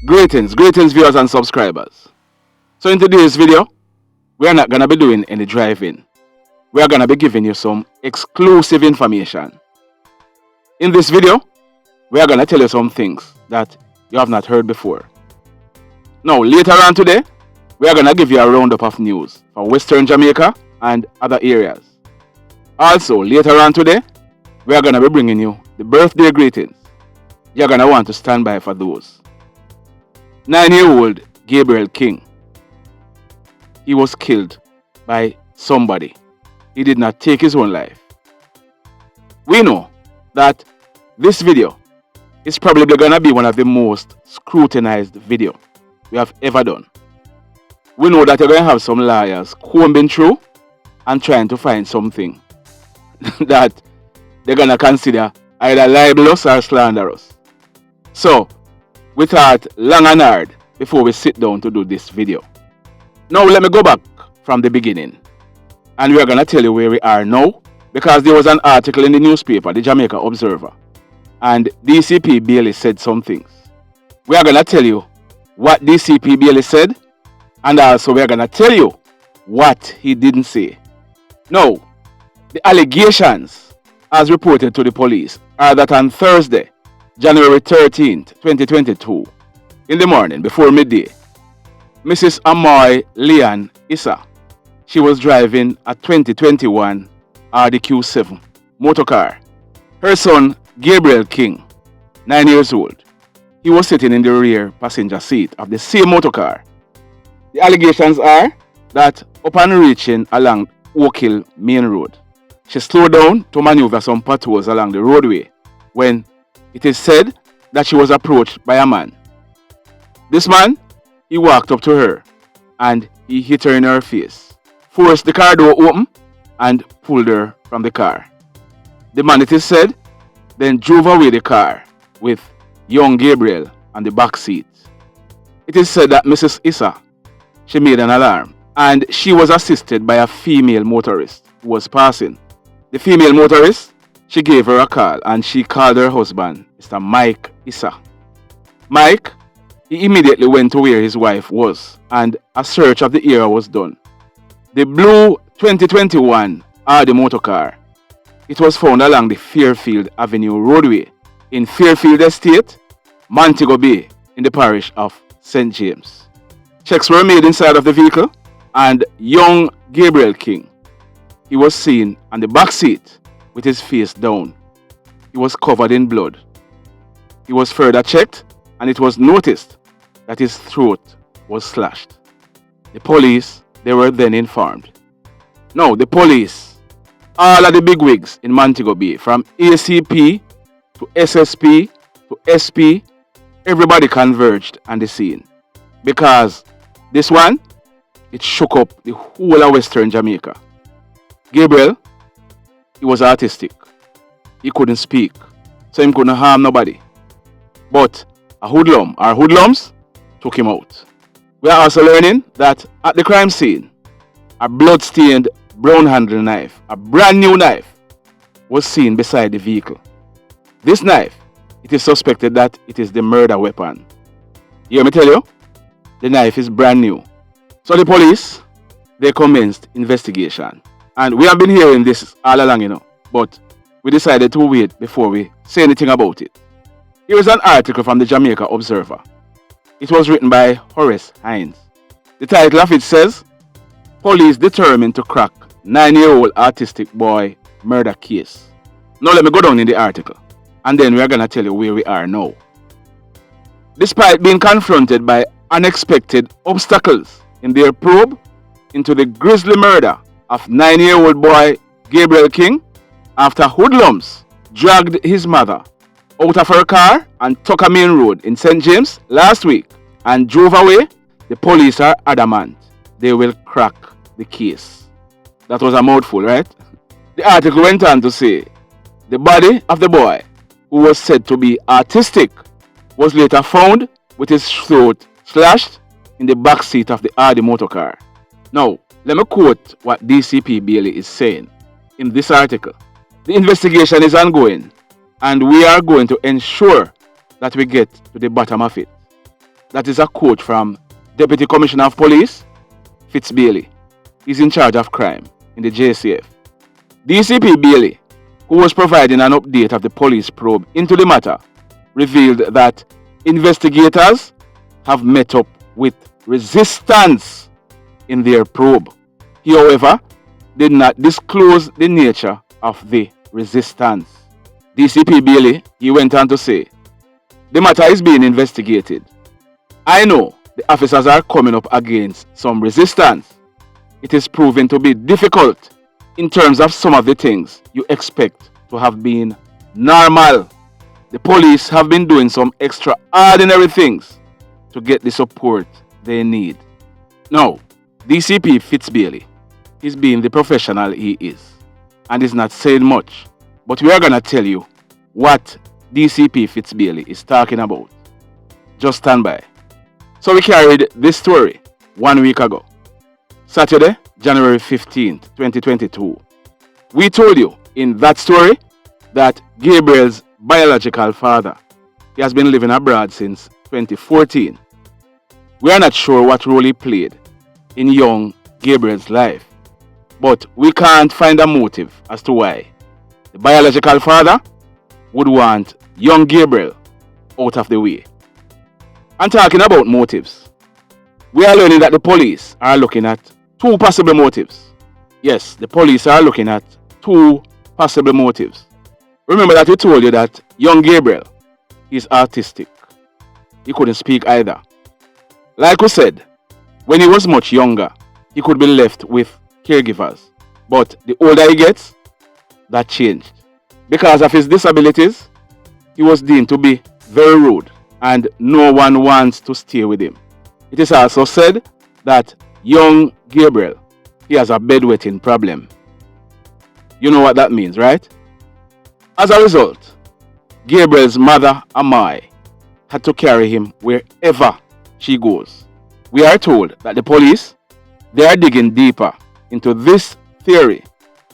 Greetings viewers and subscribers. So in today's video, we are not going to be doing any driving. We are going to be giving you some exclusive information. In this video, we are going to tell you some things that you have not heard before. Now, later on today, we are going to give you a roundup of news for Western Jamaica and other areas. Also, later on today, we are going to be bringing you the birthday greetings. You are going to want to stand by for those. 9-year-old Gabriel King. He was killed by somebody. He did not take his own life. We know that this video is probably going to be one of the most scrutinized videos we have ever done. We know that you're going to have some lawyers combing through and trying to find something that they're going to consider either libelous or slanderous. So, we thought long and hard before we sit down to do this video. Now let me go back from the beginning. And we are going to tell you where we are now, because there was an article in the newspaper, the Jamaica Observer, and DCP Bailey said some things. We are going to tell you what DCP Bailey said, and also we are going to tell you what he didn't say. Now, the allegations as reported to the police are that on Thursday, January 13th, 2022, in the morning before midday, Mrs. Amoy Leon ISSA, she was driving a 2021 RDQ7 motorcar. Her son, Gabriel King, 9 years old, he was sitting in the rear passenger seat of the same motorcar. The allegations are that upon reaching along Oak Hill Main Road, she slowed down to maneuver some potholes along the roadway when it is said that she was approached by a man. This man, he walked up to her and he hit her in her face, forced the car door open and pulled her from the car. The man, it is said, then drove away the car with young Gabriel on the back seat. It is said that Mrs. ISSA, she made an alarm and she was assisted by a female motorist who was passing. The female motorist, she gave her a call and she called her husband, Mr. Mike ISSA. Mike, he immediately went to where his wife was and a search of the area was done. The blue 2021 Audi motorcar, it was found along the Fairfield Avenue roadway in Fairfield Estate, Montego Bay in the parish of St. James. Checks were made inside of the vehicle and young Gabriel King, he was seen on the back seat with his face down. He was covered in blood. He was further checked and it was noticed that his throat was slashed. The police, they were then informed. Now, the police, all of the bigwigs in Montego Bay, from ACP to SSP to SP, everybody converged on the scene. Because this one, it shook up the whole of Western Jamaica. Gabriel, he was autistic. He couldn't speak, so he couldn't harm nobody. But a hoodlum or hoodlums took him out. We are also learning that at the crime scene, a blood-stained brown handle knife, a brand new knife, was seen beside the vehicle. This knife, it is suspected that it is the murder weapon. You hear me tell you? The knife is brand new. So the police, they commenced investigation. And we have been hearing this all along, but we decided to wait before we say anything about it. Here is an article from the Jamaica Observer. It was written by Horace Hines. The title of it says, Police Determined to Crack 9-year-old Autistic Boy Murder Case. Now let me go down in the article, and then we are going to tell you where we are now. Despite being confronted by unexpected obstacles in their probe into the grisly murder of 9-year-old boy Gabriel King, after hoodlums dragged his mother out of her car and took a main road in St. James last week and drove away, the police are adamant they will crack the case. That was a mouthful, right? The article went on to say the body of the boy, who was said to be autistic, was later found with his throat slashed in the back seat of the Audi motorcar. Now, let me quote what DCP Bailey is saying in this article. The investigation is ongoing and we are going to ensure that we get to the bottom of it. That is a quote from Deputy Commissioner of Police, Bailey. He's in charge of crime in the JCF. DCP Bailey, who was providing an update of the police probe into the matter, revealed that investigators have met up with resistance in their probe. He, however, did not disclose the nature of the resistance. DCP Bailey, he went on to say, the matter is being investigated. I know the officers are coming up against some resistance. It is proving to be difficult in terms of some of the things you expect to have been normal. The police have been doing some extraordinary things to get the support they need. Now, DCP Bailey is being the professional he is and is not saying much, but we are going to tell you what DCP Bailey is talking about. Just stand by. So we carried this story 1 week ago, Saturday, January 15th, 2022. We told you in that story that Gabriel's biological father, he has been living abroad since 2014. We are not sure what role he played in young Gabriel's life, but we can't find a motive as to why the biological father would want young Gabriel out of the way. And talking about motives, we are learning that the police are looking at two possible motives. Yes, the police are looking at two possible motives. Remember that we told you that young Gabriel is autistic. He couldn't speak either. Like we said, when he was much younger, he could be left with caregivers. But the older he gets, that changed. Because of his disabilities, he was deemed to be very rude and no one wants to stay with him. It is also said that young Gabriel, he has a bedwetting problem. You know what that means, right? As a result, Gabriel's mother, Amai, had to carry him wherever she goes. We are told that the police, they are digging deeper into this theory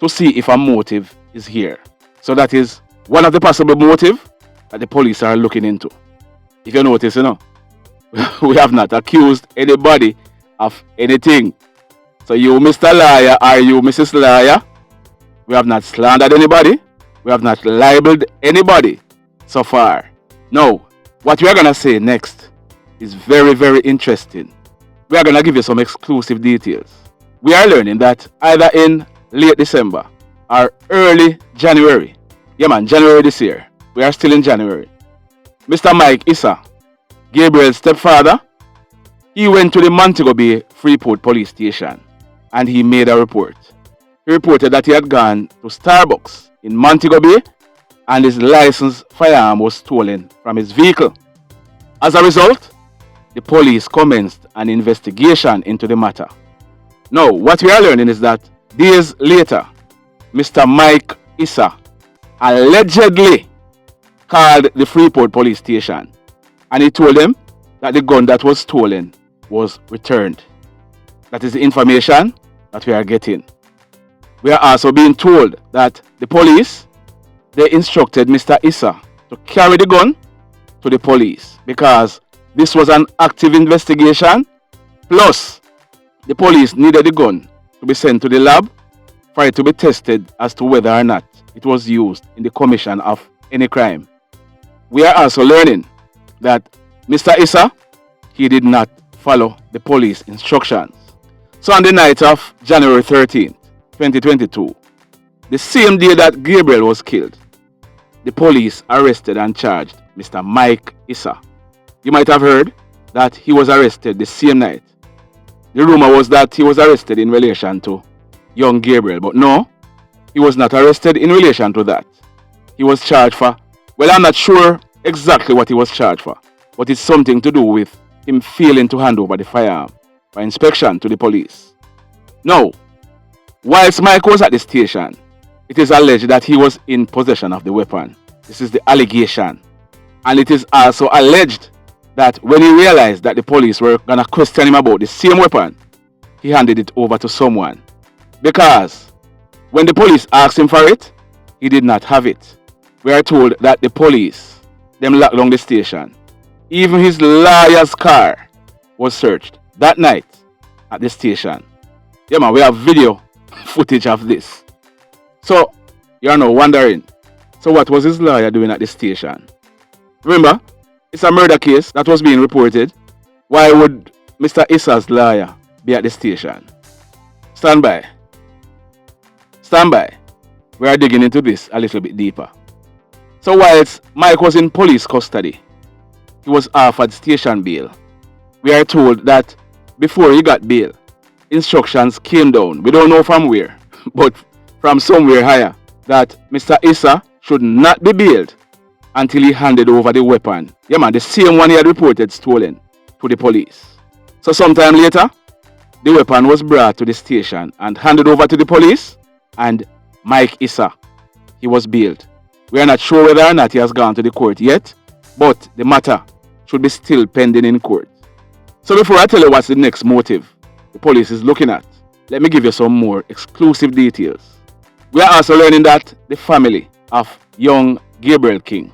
to see if a motive is here. So that is one of the possible motives that the police are looking into. If you notice, we have not accused anybody of anything. So you, Mr. Liar, or you, Mrs. Liar, we have not slandered anybody. We have not libeled anybody so far. Now, what we are going to say next is very, very interesting. We are going to give you some exclusive details. We are learning that either in late December or early January, January this year, we are still in January, Mr. Mike ISSA, Gabriel's stepfather, he went to the Montego Bay Freeport police station and he made a report. He reported that he had gone to Starbucks in Montego Bay and his licensed firearm was stolen from his vehicle. As a result, the police commenced an investigation into the matter. Now, what we are learning is that days later, Mr. Mike ISSA allegedly called the Freeport police station and he told them that the gun that was stolen was returned. That is the information that we are getting. We are also being told that the police, they instructed Mr. ISSA to carry the gun to the police because this was an active investigation. Plus, the police needed the gun to be sent to the lab for it to be tested as to whether or not it was used in the commission of any crime. We are also learning that Mr. ISSA, he did not follow the police instructions. So on the night of January 13th, 2022, the same day that Gabriel was killed, the police arrested and charged Mr. Mike ISSA. You might have heard that he was arrested the same night. The rumor was that he was arrested in relation to young Gabriel, but no, he was not arrested in relation to that. He was charged for, well, I'm not sure exactly what he was charged for, but it's something to do with him failing to hand over the firearm for inspection to the police. Now, whilst Mike was at the station, it is alleged that he was in possession of the weapon. This is the allegation. And it is also alleged that when he realized that the police were going to question him about the same weapon, he handed it over to someone. Because when the police asked him for it, he did not have it. We are told that the police, them locked down the station Even his lawyer's car was searched that night at the station. Yeah, man, we have video footage of this. So, you're now wondering, so what was his lawyer doing at the station? Remember, it's a murder case that was being reported. Why would Mr. ISSA's lawyer be at the station? Stand by. Stand by. We are digging into this a little bit deeper. So whilst Mike was in police custody, he was offered station bail. We are told that before he got bail, instructions came down. We don't know from where, but from somewhere higher, that Mr. ISSA should not be bailed until he handed over the weapon. Yeah, man, the same one he had reported stolen to the police. So sometime later, the weapon was brought to the station and handed over to the police, and Mike ISSA, he was bailed. We are not sure whether or not he has gone to the court yet, but the matter should be still pending in court. So before I tell you what's the next motive the police is looking at, let me give you some more exclusive details. We are also learning that the family of young Gabriel King,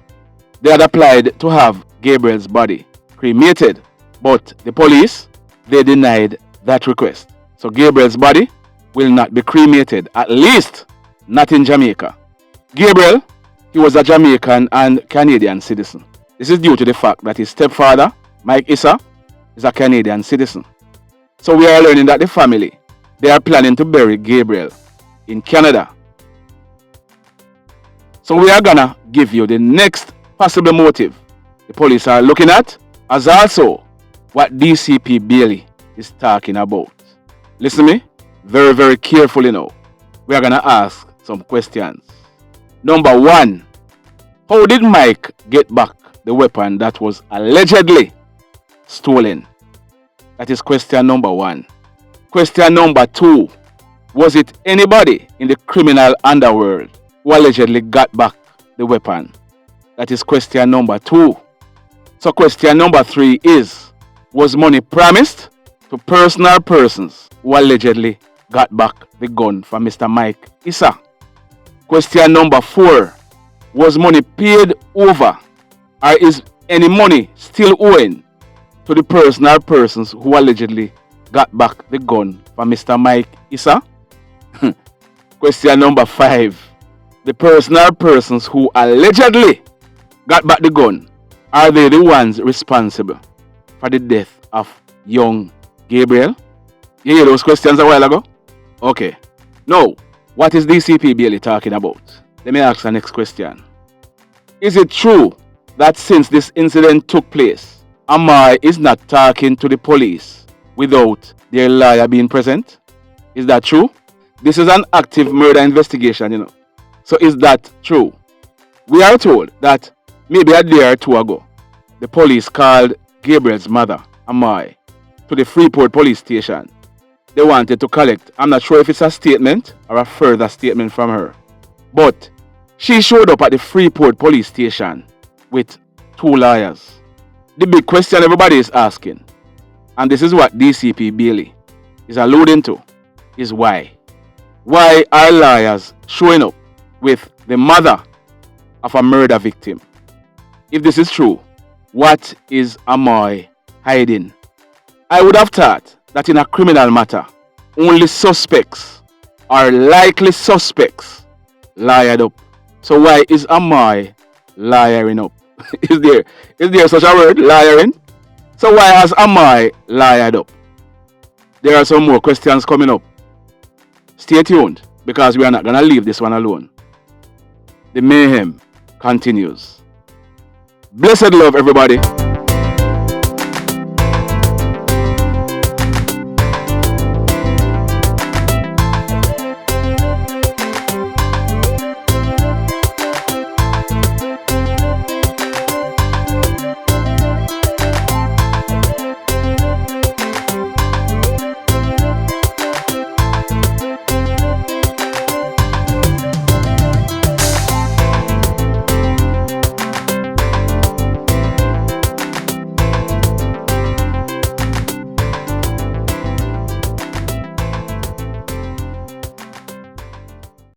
they had applied to have Gabriel's body cremated, but the police, they denied that request. So Gabriel's body will not be cremated, at least not in Jamaica. Gabriel, he was a Jamaican and Canadian citizen. This is due to the fact that his stepfather, Mike ISSA, is a Canadian citizen. So we are learning that the family, they are planning to bury Gabriel in Canada. So we are gonna give you the next possible motive the police are looking at, as also what DCP Bailey is talking about. Listen to me very, very carefully now. We are gonna ask some questions. Number one, how did Mike get back the weapon that was allegedly stolen? That is question number one. Question number two, was it anybody in the criminal underworld who allegedly got back the weapon? That is question number two. So question number three is, was money promised to personal persons who allegedly got back the gun from Mr. Mike ISSA? Question number four, was money paid over, or is any money still owing to the personal persons who allegedly got back the gun from Mr. Mike ISSA? Question number five, the personal persons who allegedly got back the gun, are they the ones responsible for the death of young Gabriel? You hear those questions a while ago? Okay. Now, what is DCP Bailey talking about? Let me ask the next question. Is it true that since this incident took place, Amai is not talking to the police without their lawyer being present? Is that true? This is an active murder investigation, you know. So is that true? We are told that maybe a day or two ago, the police called Gabriel's mother, Amai, to the Freeport police station. They wanted to collect, I'm not sure if it's a statement or a further statement from her, but she showed up at the Freeport police station with two lawyers. The big question everybody is asking, and this is what DCP Bailey is alluding to, is why? Why are lawyers showing up with the mother of a murder victim? If this is true, what is Amai hiding? I would have thought that in a criminal matter, only suspects or likely suspects lawyered up. So why is Amai lawyering up? Is there such a word, lawyering? So why has Amai lawyered up? There are some more questions coming up. Stay tuned, because we are not going to leave this one alone. The mayhem continues. Blessed love, everybody.